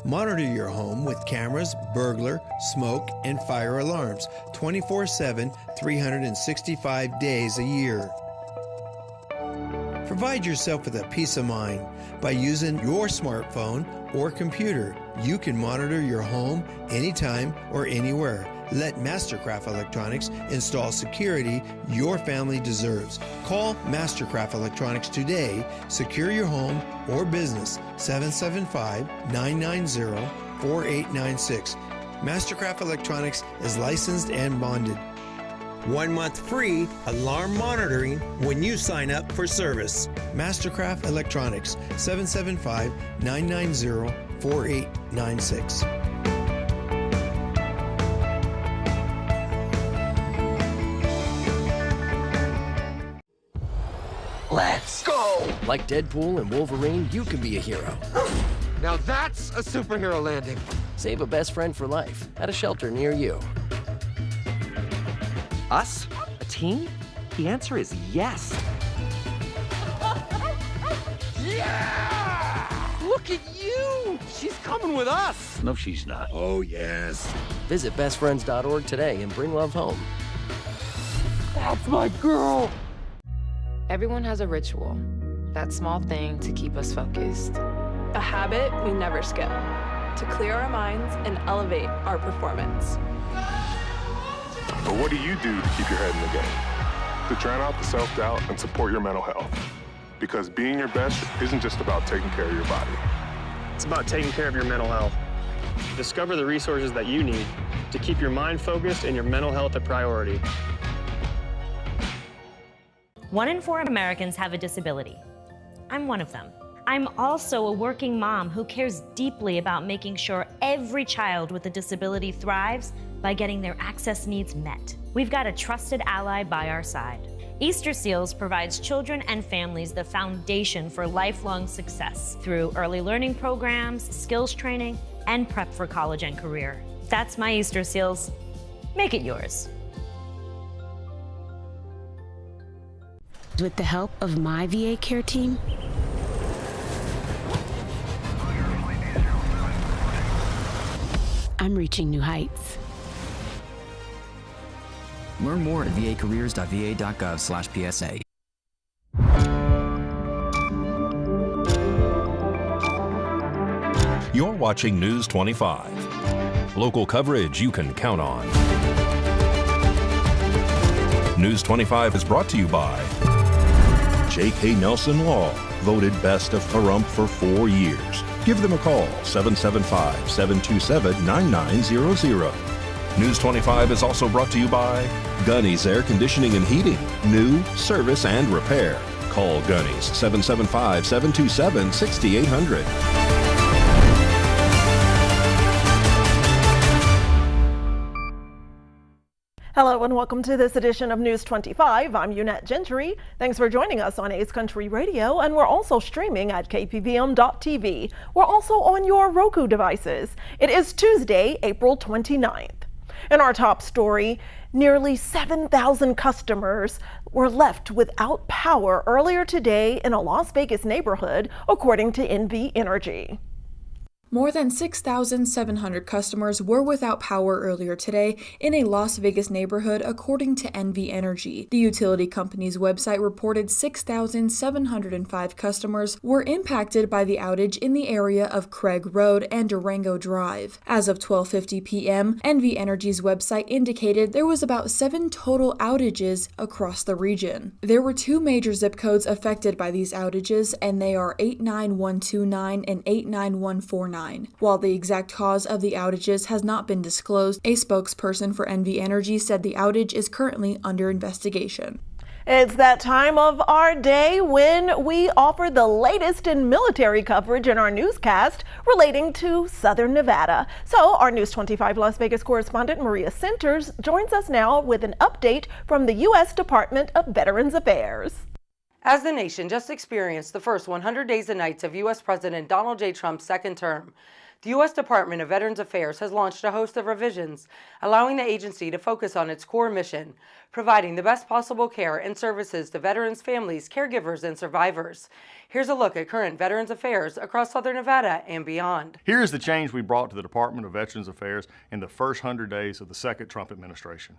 Monitor your home with cameras, burglar, smoke, and fire alarms 24/7, 365 days a year. Provide yourself with a peace of mind by using your smartphone or computer. You can monitor your home anytime or anywhere. Let Mastercraft Electronics install security your family deserves. Call Mastercraft Electronics today. Secure your home or business. 775-990-4896. Mastercraft Electronics is licensed and bonded. 1 month free alarm monitoring when you sign up for service. Mastercraft Electronics, 775-990-4896. Let's go! Like Deadpool and Wolverine, you can be a hero. Now that's a superhero landing. Save a best friend for life at a shelter near you. Us? A team? The answer is yes. Yeah! Look at you! She's coming with us! No, she's not. Oh, yes. Visit bestfriends.org today and bring love home. That's my girl! Everyone has a ritual, that small thing to keep us focused. A habit we never skip, to clear our minds and elevate our performance. But what do you do to keep your head in the game? To drown out the self-doubt and support your mental health. Because being your best isn't just about taking care of your body. It's about taking care of your mental health. Discover the resources that you need to keep your mind focused and your mental health a priority. 1 in 4 Americans have a disability. I'm one of them. I'm also a working mom who cares deeply about making sure every child with a disability thrives by getting their access needs met. We've got a trusted ally by our side. Easter Seals provides children and families the foundation for lifelong success through early learning programs, skills training, and prep for college and career. That's my Easter Seals. Make it yours. With the help of my VA care team, I'm reaching new heights. Learn more at vacareers.va.gov/PSA. You're watching News 25. Local coverage you can count on. News 25 is brought to you by J.K. Nelson Law, voted best of Pahrump for 4 years. Give them a call, 775-727-9900. News 25 is also brought to you by Gunny's Air Conditioning and Heating. New, service, and repair. Call Gunny's, 775-727-6800. Hello and welcome to this edition of News 25. I'm Unette Gentry. Thanks for joining us on Ace Country Radio, and we're also streaming at KPVM.TV. We're also on your Roku devices. It is Tuesday, April 29th. In our top story, nearly 7,000 customers were left without power earlier today in a Las Vegas neighborhood, according to NV Energy. More than 6,700 customers were without power earlier today in a Las Vegas neighborhood, according to NV Energy. The utility company's website reported 6,705 customers were impacted by the outage in the area of Craig Road and Durango Drive. As of 12:50 p.m., NV Energy's website indicated there was about 7 total outages across the region. There were 2 major zip codes affected by these outages, and they are 89129 and 89149. While the exact cause of the outages has not been disclosed, a spokesperson for NV Energy said the outage is currently under investigation. It's that time of our day when we offer the latest in military coverage in our newscast relating to Southern Nevada. So our News 25 Las Vegas correspondent Maria Centers joins us now with an update from the U.S. Department of Veterans Affairs. As the nation just experienced the first 100 days and nights of U.S. President Donald J. Trump's second term, The U.S. Department of Veterans Affairs has launched a host of revisions, allowing the agency to focus on its core mission, providing the best possible care and services to veterans' families, caregivers, and survivors. Here's a look at current Veterans Affairs across Southern Nevada and beyond. Here's the change we brought to the Department of Veterans Affairs in the first 100 days of the second Trump administration.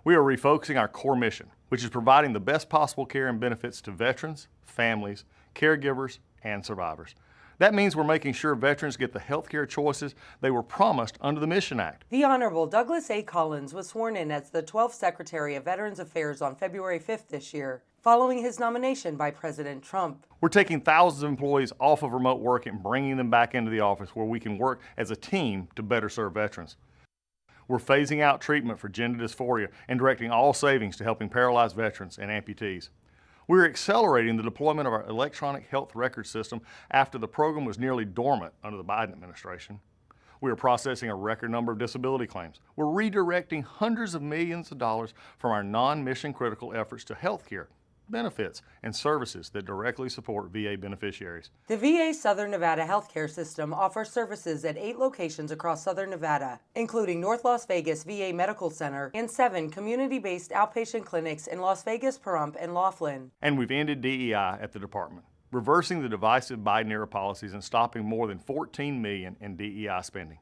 We are refocusing our core mission, which is providing the best possible care and benefits to veterans, families, caregivers, and survivors. That means we're making sure veterans get the health care choices they were promised under the Mission Act. The Honorable Douglas A. Collins was sworn in as the 12th Secretary of Veterans Affairs on February 5th this year, following his nomination by President Trump. We're taking thousands of employees off of remote work and bringing them back into the office where we can work as a team to better serve veterans. We're phasing out treatment for gender dysphoria and directing all savings to helping paralyzed veterans and amputees. We're accelerating the deployment of our electronic health record system after the program was nearly dormant under the Biden administration. We are processing a record number of disability claims. We're redirecting hundreds of millions of dollars from our non-mission critical efforts to health care, benefits, and services that directly support VA beneficiaries. The VA Southern Nevada healthcare system offers services at 8 locations across Southern Nevada, including North Las Vegas VA Medical Center and 7 community-based outpatient clinics in Las Vegas, Pahrump, and Laughlin. And we've ended DEI at the department, reversing the divisive Biden-era policies and stopping more than $14 million in DEI spending.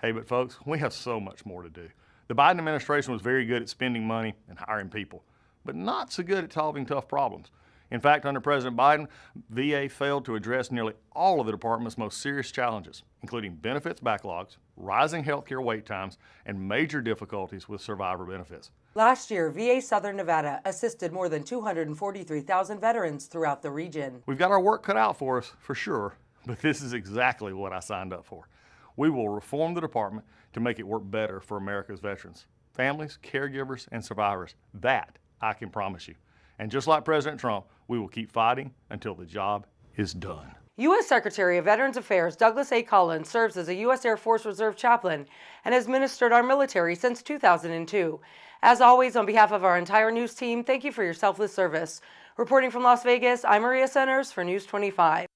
Hey, but folks, we have so much more to do. The Biden administration was very good at spending money and hiring people, but not so good at solving tough problems. In fact, under President Biden, VA failed to address nearly all of the department's most serious challenges, including benefits backlogs, rising healthcare wait times, and major difficulties with survivor benefits. Last year, VA Southern Nevada assisted more than 243,000 veterans throughout the region. We've got our work cut out for us, for sure, but this is exactly what I signed up for. We will reform the department to make it work better for America's veterans, families, caregivers, and survivors. That I can promise you. And just like President Trump, we will keep fighting until the job is done. U.S. Secretary of Veterans Affairs Douglas A. Collins serves as a U.S. Air Force Reserve chaplain and has ministered our military since 2002. As always, on behalf of our entire news team, thank you for your selfless service. Reporting from Las Vegas, I'm Maria Centers for News 25.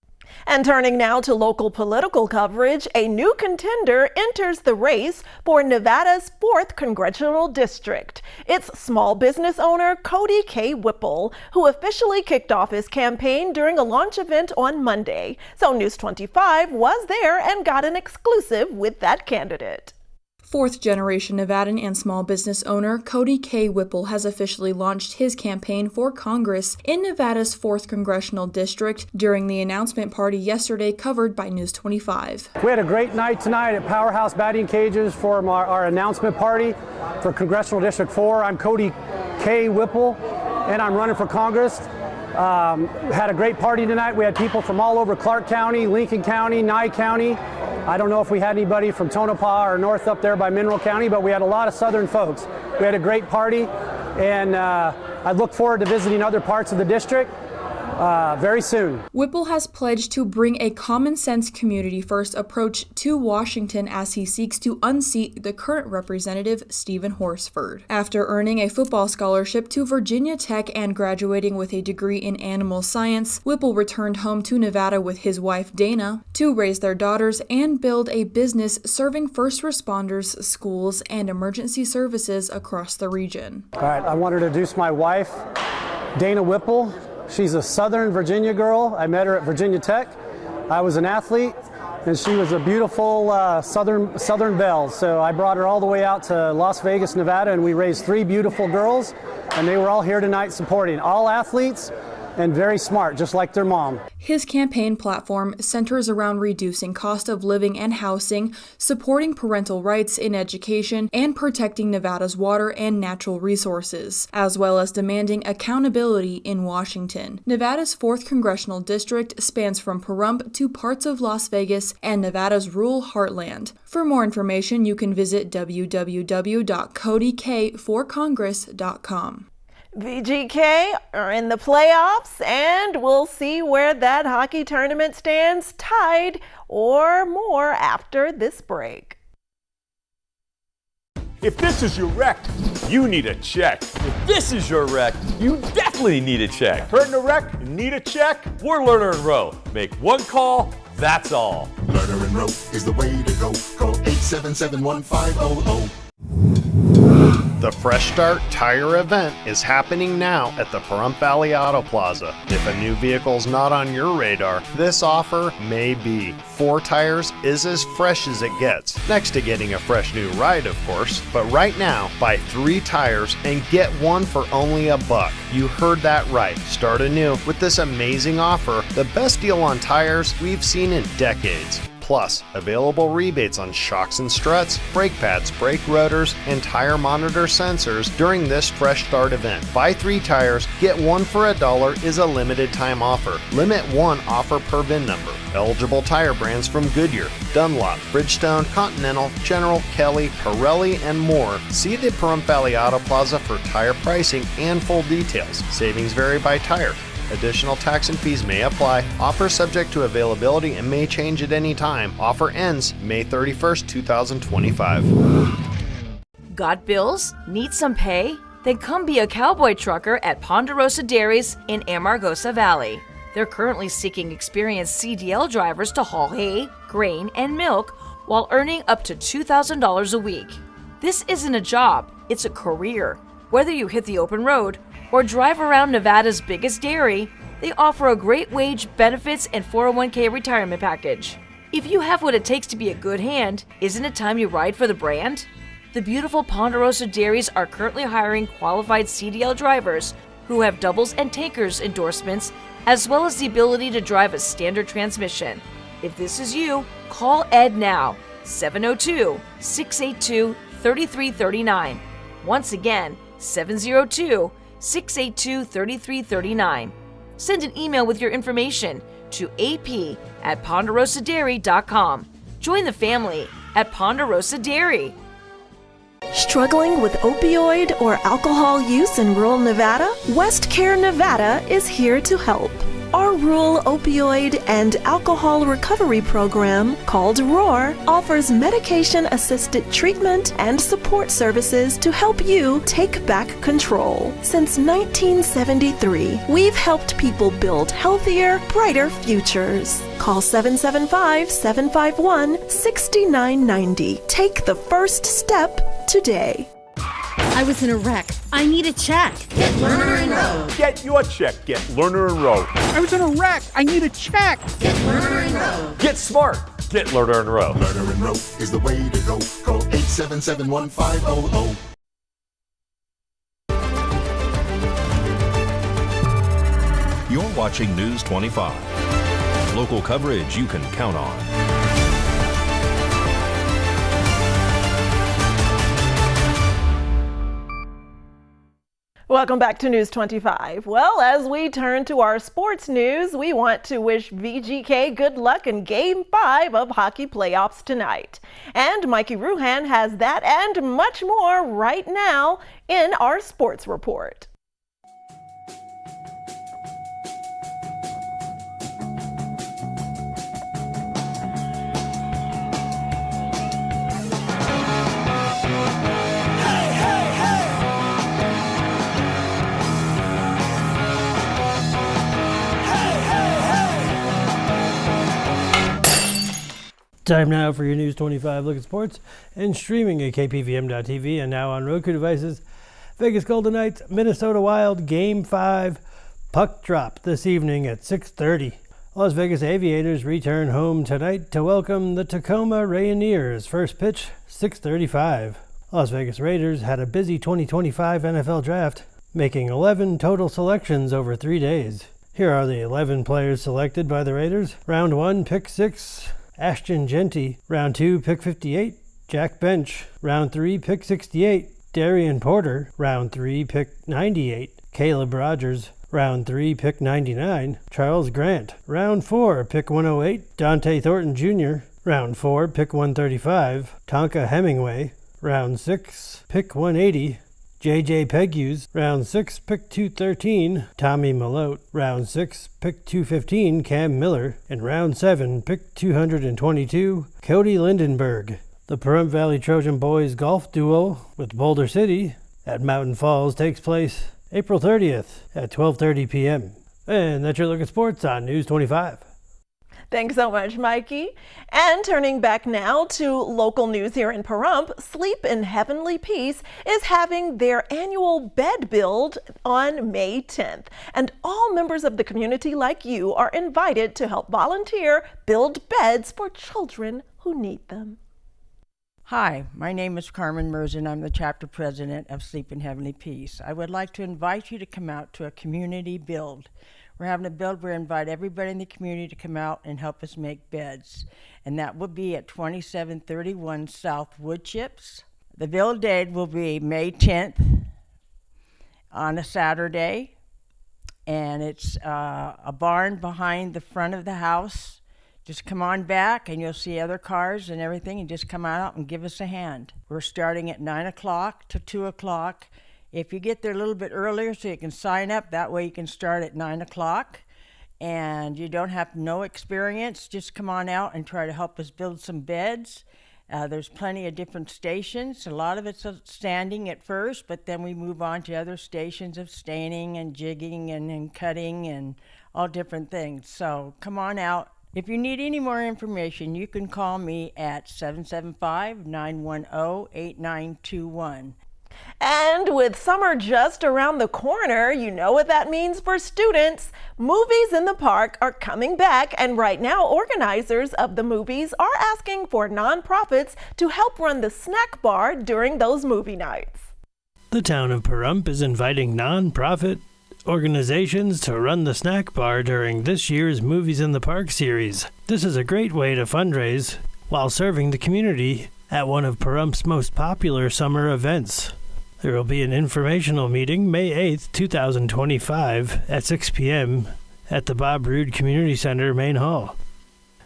And turning now to local political coverage, a new contender enters the race for Nevada's 4th Congressional District. It's small business owner Cody K. Whipple, who officially kicked off his campaign during a launch event on Monday. So News 25 was there and got an exclusive with that candidate. 4th-generation Nevadan and small business owner Cody K. Whipple has officially launched his campaign for Congress in Nevada's 4th Congressional District during the announcement party yesterday covered by News 25. We had a great night tonight at Powerhouse Batting Cages for our announcement party for Congressional District 4. I'm Cody K. Whipple, and I'm running for Congress. Had a great party tonight. We had people from all over Clark County, Lincoln County, Nye County. I don't know if we had anybody from Tonopah or north up there by Mineral County, but we had a lot of southern folks. We had a great party, and I look forward to visiting other parts of the district very soon. Whipple has pledged to bring a common-sense, community-first approach to Washington as he seeks to unseat the current representative, Stephen Horsford. After earning a football scholarship to Virginia Tech and graduating with a degree in animal science, Whipple returned home to Nevada with his wife, Dana, to raise their daughters and build a business serving first responders, schools, and emergency services across the region. All right, I want to introduce my wife, Dana Whipple. She's a Southern Virginia girl. I met her at Virginia Tech. I was an athlete, and she was a beautiful Southern belle. So I brought her all the way out to Las Vegas, Nevada, and we raised 3 beautiful girls, and they were all here tonight supporting. All athletes and very smart, just like their mom. His campaign platform centers around reducing cost of living and housing, supporting parental rights in education, and protecting Nevada's water and natural resources, as well as demanding accountability in Washington. Nevada's 4th Congressional District spans from Pahrump to parts of Las Vegas and Nevada's rural heartland. For more information, you can visit www.codykforcongress.com. VGK are in the playoffs, and we'll see where that hockey tournament stands, tied or more after this break. If this is your wreck, you need a check. If this is your wreck, you definitely need a check. Hurt in a wreck? You need a check? We're Lerner and Rowe. Make one call, that's all. Lerner and Rowe is the way to go. Call 877-1500. The Fresh Start Tire event is happening now at the Pahrump Valley Auto Plaza. If a new vehicle's not on your radar, this offer may be. 4 tires is as fresh as it gets, next to getting a fresh new ride, of course. But right now, buy 3 tires and get 1 for only $1. You heard that right. Start anew with this amazing offer, the best deal on tires we've seen in decades. Plus, available rebates on shocks and struts, brake pads, brake rotors, and tire monitor sensors during this Fresh Start event. Buy 3 tires, get 1 for $1 is a limited time offer. Limit 1 offer per VIN number. Eligible tire brands from Goodyear, Dunlop, Bridgestone, Continental, General, Kelly, Pirelli, and more. See the Pahrump Valley Auto Plaza for tire pricing and full details. Savings vary by tire. Additional tax and fees may apply. Offer subject to availability and may change at any time. Offer ends May 31st, 2025. Got bills? Need some pay? Then come be a cowboy trucker at Ponderosa Dairies in Amargosa Valley. They're currently seeking experienced CDL drivers to haul hay, grain, and milk while earning up to $2,000 a week. This isn't a job, it's a career. Whether you hit the open road or drive around Nevada's biggest dairy, they offer a great wage, benefits, and 401k retirement package. If you have what it takes to be a good hand, isn't it time you ride for the brand? The beautiful Ponderosa Dairies are currently hiring qualified CDL drivers who have doubles and tankers endorsements, as well as the ability to drive a standard transmission. If this is you, call Ed now, 702-682-3339. Once again, 702-682-3339. Send an email with your information to ap@ponderosadairy.com. Join the family at Ponderosa Dairy. Struggling with opioid or alcohol use in rural Nevada? West Care Nevada is here to help. Our rural opioid and alcohol recovery program, called ROAR, offers medication-assisted treatment and support services to help you take back control. Since 1973, we've helped people build healthier, brighter futures. Call 775-751-6990. Take the first step today. I was in a wreck. I need a check. Get Lerner and Rowe. Get your check. Get Lerner and Rowe. I was in a wreck. I need a check. Get Lerner and Rowe. Get smart. Get Lerner and Rowe. Lerner and Rowe is the way to go. Call 877-1500. You're watching News 25. Local coverage you can count on. Welcome back to News 25. Well, as we turn to our sports news, we want to wish VGK good luck in Game 5 of hockey playoffs tonight. And Mikey Ruhan has that and much more right now in our sports report. Time now for your News 25 look at sports and streaming at KPVM.TV and now on Roku devices. Vegas Golden Knights, Minnesota Wild, Game 5, puck drop this evening at 6:30. Las Vegas Aviators return home tonight to welcome the Tacoma Rainiers. First pitch, 6:35. Las Vegas Raiders had a busy 2025 NFL draft, making 11 total selections over 3 days. Here are the 11 players selected by the Raiders. Round 1, pick 6. Ashton Genty. Round 2, pick 58, Jack Bench. Round 3, pick 68, Darian Porter. Round 3, pick 98, Caleb Rogers. Round 3, pick 99, Charles Grant. Round 4, pick 108, Dante Thornton Jr. Round 4, pick 135, Tonka Hemingway. Round 6, pick 180, J.J. Pegues. Round 6, pick 213, Tommy Malote. Round 6, pick 215, Cam Miller. And round 7, pick 222, Cody Lindenberg. The Pahrump Valley Trojan Boys golf duo with Boulder City at Mountain Falls takes place April 30th at 12:30 p.m. And that's your look at sports on News 25. Thanks so much, Mikey. And turning back now to local news here in Pahrump, Sleep in Heavenly Peace is having their annual bed build on May 10th. And all members of the community like you are invited to help volunteer build beds for children who need them. Hi, my name is Carmen Merzen. I'm the chapter president of Sleep in Heavenly Peace. I would like to invite you to come out to a community build. We're having a build where we invite everybody in the community to come out and help us make beds. And that will be at 2731 South Wood Chips. The build date will be May 10th on a Saturday. And it's a barn behind the front of the house. Just come on back and you'll see other cars and everything, and just come out and give us a hand. We're starting at 9 o'clock to 2 o'clock. If you get there a little bit earlier so you can sign up, that way you can start at 9 o'clock. And you don't have no experience, just come on out and try to help us build some beds. There's plenty of different stations. A lot of it's standing at first, but then we move on to other stations of staining and jigging and cutting and all different things. So come on out. If you need any more information, you can call me at 775-910-8921. And with summer just around the corner, you know what that means for students. Movies in the park are coming back, and right now organizers of the movies are asking for nonprofits to help run the snack bar during those movie nights. The town of Pahrump is inviting nonprofit organizations to run the snack bar during this year's Movies in the Park series. This is a great way to fundraise while serving the community at one of Pahrump's most popular summer events. There will be an informational meeting May 8th, 2025 at 6 p.m. at the Bob Roode Community Center Main Hall.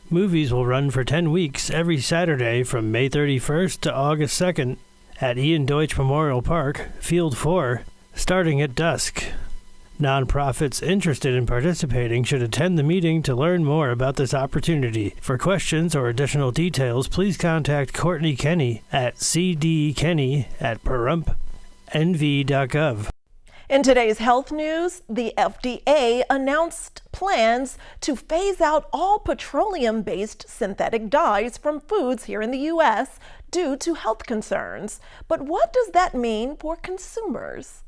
Movies will run for 10 weeks every Saturday from May 31st to August 2nd at Ian Deutsch Memorial Park, Field 4, starting at dusk. Nonprofits interested in participating should attend the meeting to learn more about this opportunity. For questions or additional details, please contact Courtney Kenny at cdkenny@pahrump.nv.gov. In today's health news, the FDA announced plans to phase out all petroleum-based synthetic dyes from foods here in the U.S. due to health concerns. But what does that mean for consumers?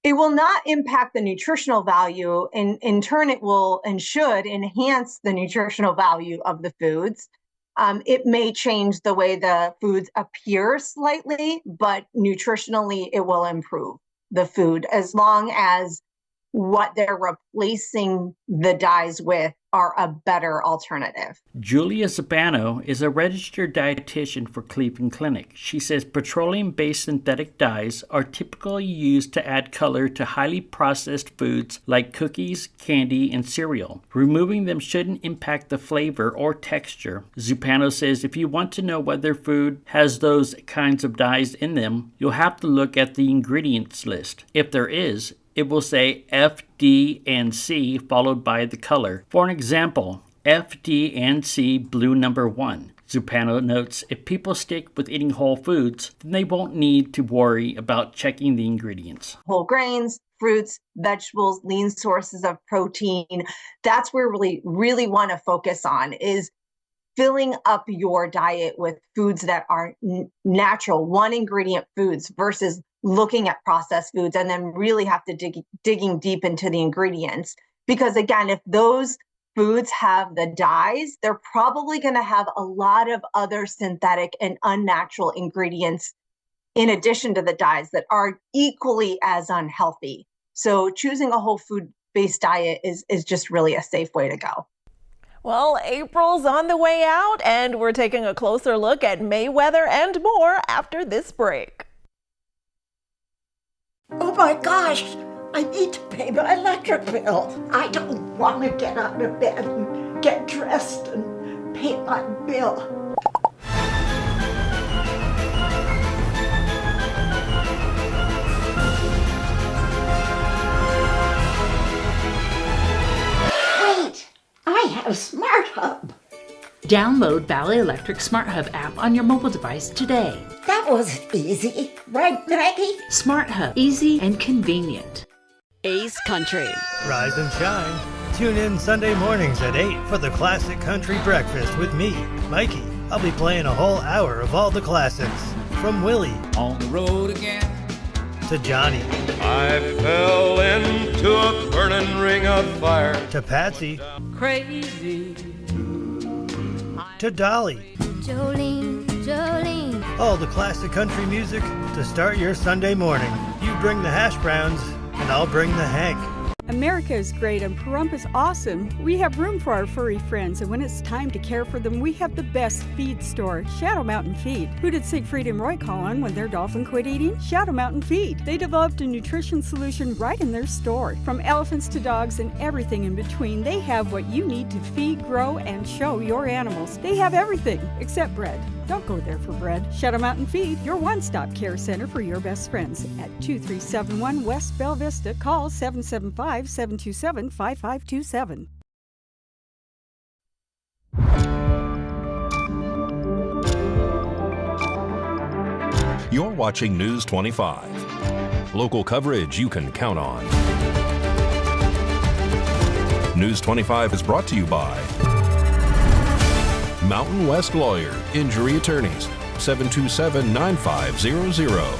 It will not impact the nutritional value, and in turn it will and should enhance the nutritional value of the foods. It may change the way the foods appear slightly, but nutritionally it will improve the food as long as what they're replacing the dyes with are a better alternative. Julia Zabano is a registered dietitian for Cleveland Clinic. She says petroleum-based synthetic dyes are typically used to add color to highly processed foods like cookies, candy, and cereal. Removing them shouldn't impact the flavor or texture. Zupano says if you want to know whether food has those kinds of dyes in them, you'll have to look at the ingredients list. If there is, it will say F, D, and C followed by the color. For an example, F, D, and C blue number 1. Zupano notes if people stick with eating whole foods, then they won't need to worry about checking the ingredients. Whole grains, fruits, vegetables, lean sources of protein. That's where we really want to focus on is filling up your diet with foods that are natural, one ingredient foods versus looking at processed foods and then really have to digging deep into the ingredients. Because again, if those foods have the dyes, they're probably going to have a lot of other synthetic and unnatural ingredients in addition to the dyes that are equally as unhealthy. So choosing a whole food-based diet is just really a safe way to go. Well, April's on the way out, and we're taking a closer look at May weather and more after this break. Oh my gosh, I need to pay my electric bill. I don't want to get out of bed and get dressed and pay my bill. Wait, I have Smart Hub. Download Valley Electric Smart Hub app on your mobile device today. That was easy, right, Maggie? Smart Hub, easy and convenient. Ace Country. Rise and shine. Tune in Sunday mornings at 8 for the Classic Country Breakfast with me, Mikey. I'll be playing a whole hour of all the classics. From Willie. On the road again. To Johnny. I fell into a burning ring of fire. To Patsy. Crazy. To Dolly. Jolene, Jolene. All the classic country music to start your Sunday morning. You bring the hash browns, and I'll bring the Hank. America is great and Pahrump is awesome. We have room for our furry friends, and when it's time to care for them, we have the best feed store, Shadow Mountain Feed. Who did Siegfried and Roy call on when their dolphin quit eating? Shadow Mountain Feed. They developed a nutrition solution right in their store. From elephants to dogs and everything in between, they have what you need to feed, grow, and show your animals. They have everything except bread. Don't go there for bread. Shadow Mountain Feed, your one-stop care center for your best friends. At 2371 West Bell Vista, call 775-727-5527. You're watching News 25. Local coverage you can count on. News 25 is brought to you by Mountain West Lawyer, Injury Attorneys, 727-9500.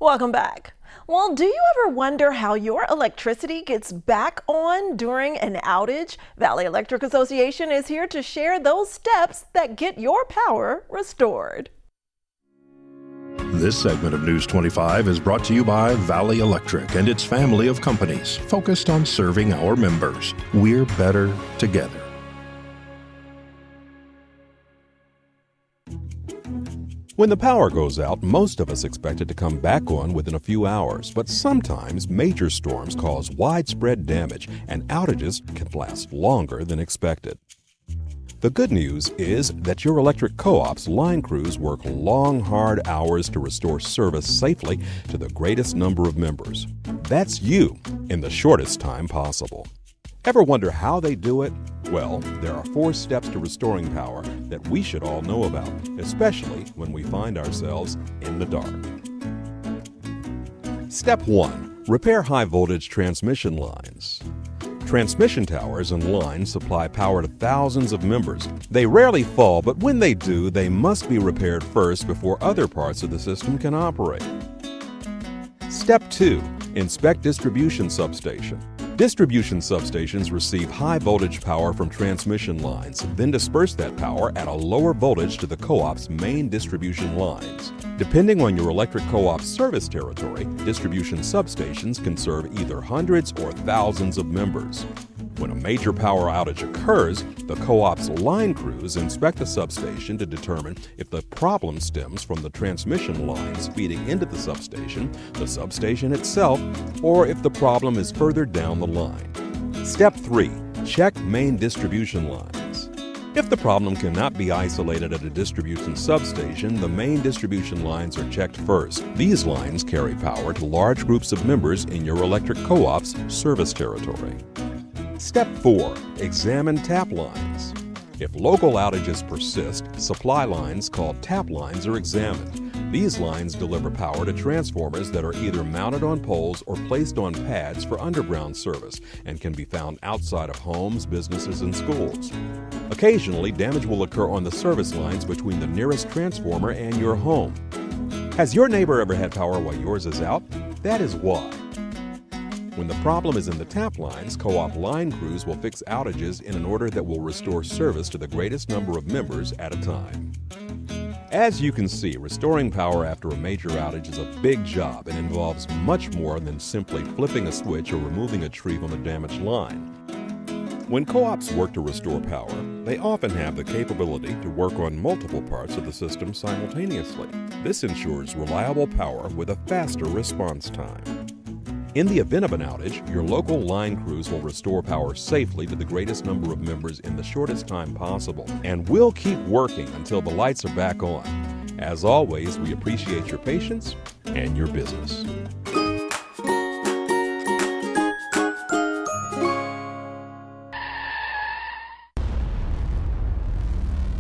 Welcome back. Well, do you ever wonder how your electricity gets back on during an outage? Valley Electric Association is here to share those steps that get your power restored. This segment of News 25 is brought to you by Valley Electric and its family of companies focused on serving our members. We're better together. When the power goes out, most of us expect it to come back on within a few hours, but sometimes major storms cause widespread damage and outages can last longer than expected. The good news is that your electric co-op's line crews work long, hard hours to restore service safely to the greatest number of members. That's you in the shortest time possible. Ever wonder how they do it? Well, there are 4 steps to restoring power that we should all know about, especially when we find ourselves in the dark. Step 1. Repair high-voltage transmission lines. Transmission towers and lines supply power to thousands of members. They rarely fall, but when they do, they must be repaired first before other parts of the system can operate. Step 2. Inspect distribution substation. Distribution substations receive high voltage power from transmission lines, then disperse that power at a lower voltage to the co-op's main distribution lines. Depending on your electric co-op's service territory, distribution substations can serve either hundreds or thousands of members. When a major power outage occurs, the co-op's line crews inspect the substation to determine if the problem stems from the transmission lines feeding into the substation itself, or if the problem is further down the line. Step 3. Check main distribution lines. If the problem cannot be isolated at a distribution substation, the main distribution lines are checked first. These lines carry power to large groups of members in your electric co-op's service territory. Step 4. Examine tap lines. If local outages persist, supply lines called tap lines are examined. These lines deliver power to transformers that are either mounted on poles or placed on pads for underground service and can be found outside of homes, businesses, and schools. Occasionally, damage will occur on the service lines between the nearest transformer and your home. Has your neighbor ever had power while yours is out? That is why. When the problem is in the tap lines, co-op line crews will fix outages in an order that will restore service to the greatest number of members at a time. As you can see, restoring power after a major outage is a big job and involves much more than simply flipping a switch or removing a tree from a damaged line. When co-ops work to restore power, they often have the capability to work on multiple parts of the system simultaneously. This ensures reliable power with a faster response time. In the event of an outage, your local line crews will restore power safely to the greatest number of members in the shortest time possible, and we'll keep working until the lights are back on. As always, we appreciate your patience and your business.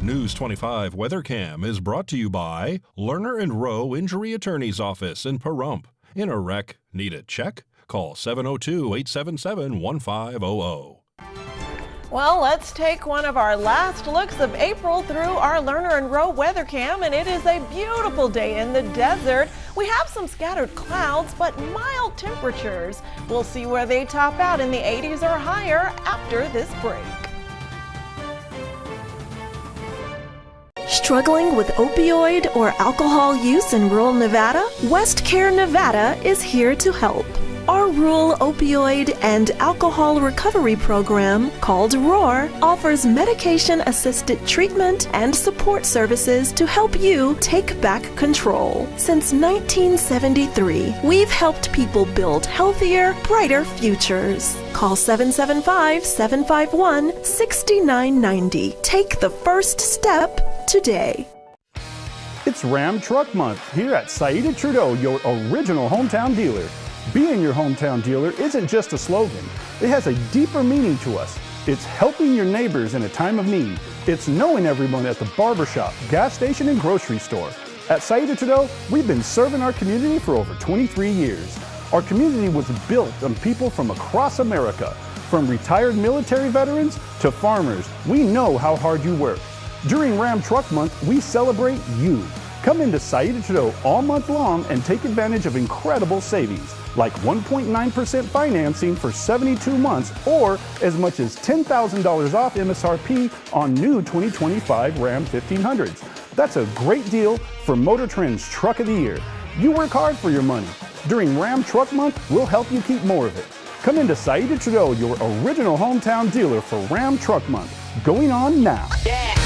News 25 WeatherCam is brought to you by Lerner and Rowe Injury Attorney's Office in Pahrump. In a wreck, need a check? Call 702-877-1500. Well, let's take one of our last looks of April through our Lerner and Rowe weather cam, and it is a beautiful day in the desert. We have some scattered clouds, but mild temperatures. We'll see where they top out in the 80s or higher after this break. Struggling with opioid or alcohol use in rural Nevada? WestCare Nevada is here to help. Our rural opioid and alcohol recovery program, called ROAR, offers medication-assisted treatment and support services to help you take back control. Since 1973, we've helped people build healthier, brighter futures. Call 775-751-6990. Take the first step today. It's Ram Truck Month here at Saida Trudeau, your original hometown dealer. Being your hometown dealer isn't just a slogan. It has a deeper meaning to us. It's helping your neighbors in a time of need. It's knowing everyone at the barbershop, gas station, and grocery store. At Saida Trudeau, we've been serving our community for over 23 years. Our community was built on people from across America. From retired military veterans to farmers, we know how hard you work. During Ram Truck Month, we celebrate you. Come into Saida Trudeau all month long and take advantage of incredible savings, like 1.9% financing for 72 months or as much as $10,000 off MSRP on new 2025 Ram 1500s. That's a great deal for Motor Trend's Truck of the Year. You work hard for your money. During Ram Truck Month, we'll help you keep more of it. Come into Saida Trudeau, your original hometown dealer for Ram Truck Month, going on now. Yeah.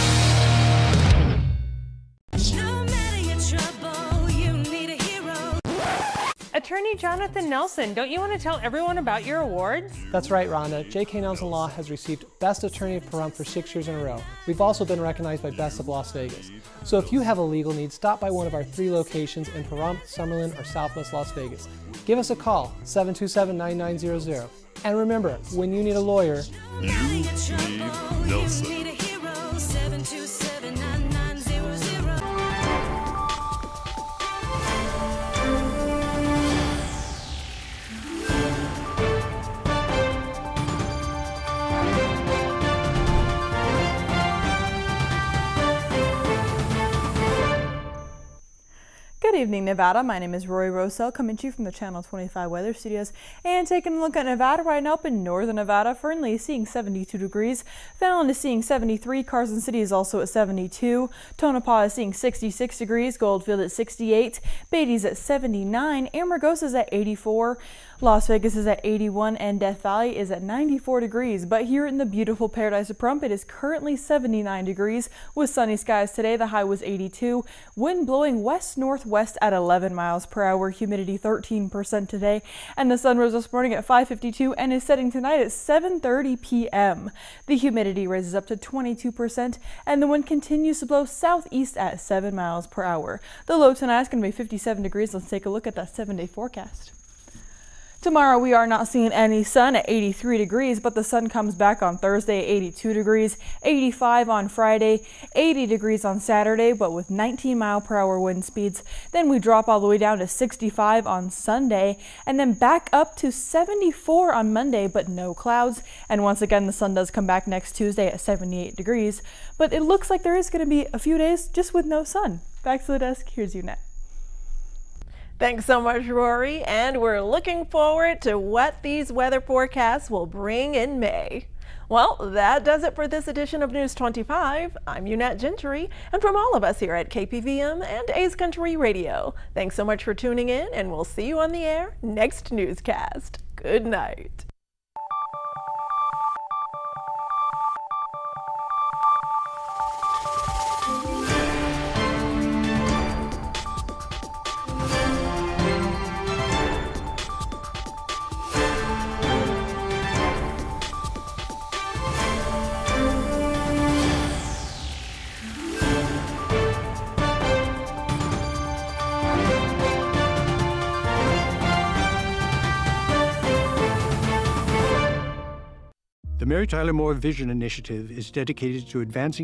Attorney Jonathan Nelson, don't you want to tell everyone about your awards? That's right, Rhonda. J.K. Nelson Law has received Best Attorney of Pahrump for 6 years in a row. We've also been recognized by Best of Las Vegas. So if you have a legal need, stop by one of our 3 locations in Pahrump, Summerlin, or Southwest Las Vegas. Give us a call, 727-9900. And remember, when you need a lawyer, you need Nelson. Good evening, Nevada. My name is Rory Rosell, coming to you from the Channel 25 Weather Studios and taking a look at Nevada right now up in northern Nevada. Fernley is seeing 72 degrees. Fallon is seeing 73. Carson City is also at 72. Tonopah is seeing 66 degrees. Goldfield at 68. Beatty's at 79. Amargosa is at 84. Las Vegas is at 81 and Death Valley is at 94 degrees. But here in the beautiful Paradise of Pahrump, it is currently 79 degrees with sunny skies today. The high was 82. Wind blowing west-northwest at 11 miles per hour. Humidity 13% today. And the sun rose this morning at 5:52 and is setting tonight at 7:30 p.m. The humidity raises up to 22% and the wind continues to blow southeast at 7 miles per hour. The low tonight is going to be 57 degrees. Let's take a look at that 7-day forecast. Tomorrow we are not seeing any sun at 83 degrees, but the sun comes back on Thursday at 82 degrees, 85 on Friday, 80 degrees on Saturday, but with 19 mile per hour wind speeds. Then we drop all the way down to 65 on Sunday, and then back up to 74 on Monday, but no clouds. And once again, the sun does come back next Tuesday at 78 degrees, but it looks like there is going to be a few days just with no sun. Back to the desk, here's UNET. Thanks so much, Rory, and we're looking forward to what these weather forecasts will bring in May. Well, that does it for this edition of News 25. I'm UNET Gentry, and from all of us here at KPVM and A's Country Radio, thanks so much for tuning in, and we'll see you on the air next newscast. Good night. The Mary Tyler Moore Vision Initiative is dedicated to advancing